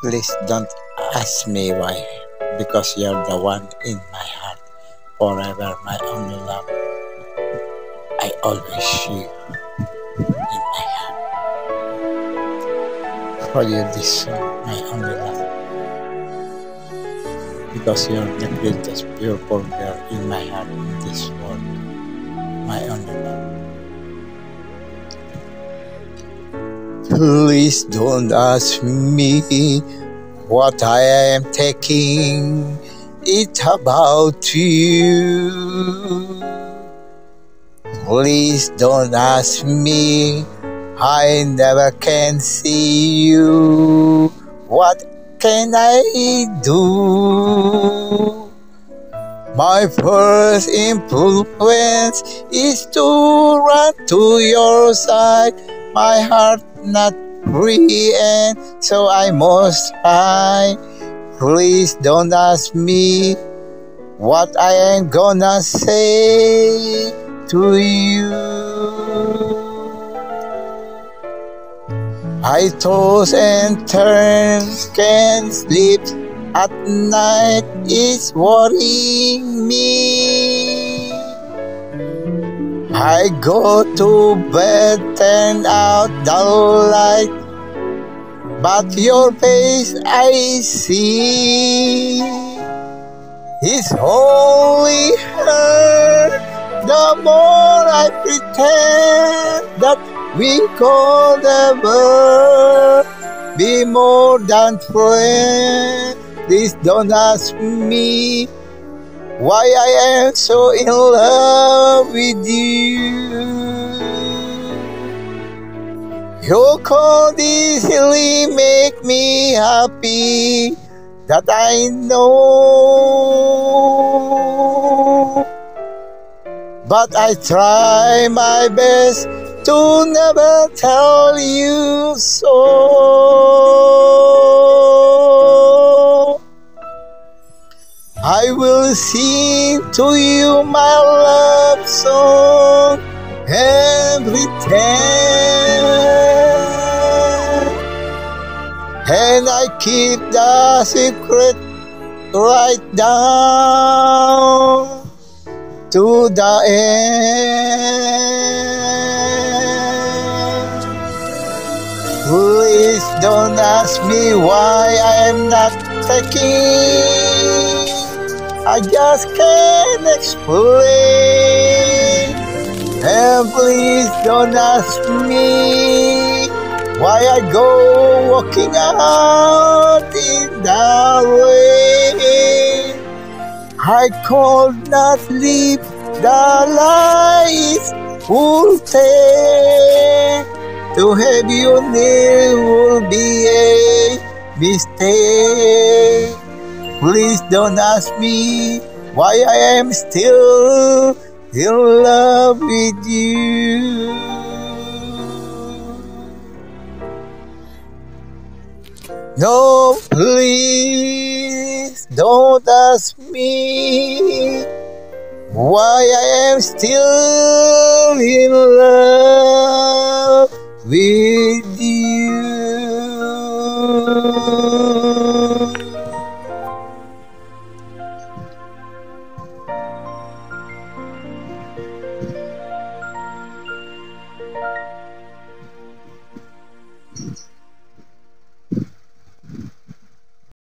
Please don't ask me why, because you're the one in my heart, forever my only love. I always you in my heart. For you this song, my only love, because you're the greatest beautiful girl in my heart in this world, my only love. Please don't ask me what I am taking. It's about you. Please don't ask me. I never can see you. What can I do? My first impulse is to run to your side. My heart not free, and so I must hide. Please don't ask me what I am gonna say to you. I toss and turn, can't sleep at night, it's worrying me. I go to bed, turn out the light, but your face I see. It's only her. The more I pretend that we could ever be more than friends. Please don't ask me why I am so in love with you. You could easily make me happy, that I know. But I try my best to never tell you so. I will sing to you my love song every time, and I keep the secret right down to the end. Please don't ask me why I am not taking. I just can't explain. And please don't ask me why I go walking out in the rain. I could not leave the lights full take. To have you near will be a mistake. Please don't ask me why I am still in love with you. No, please don't ask me why I am still in love with you.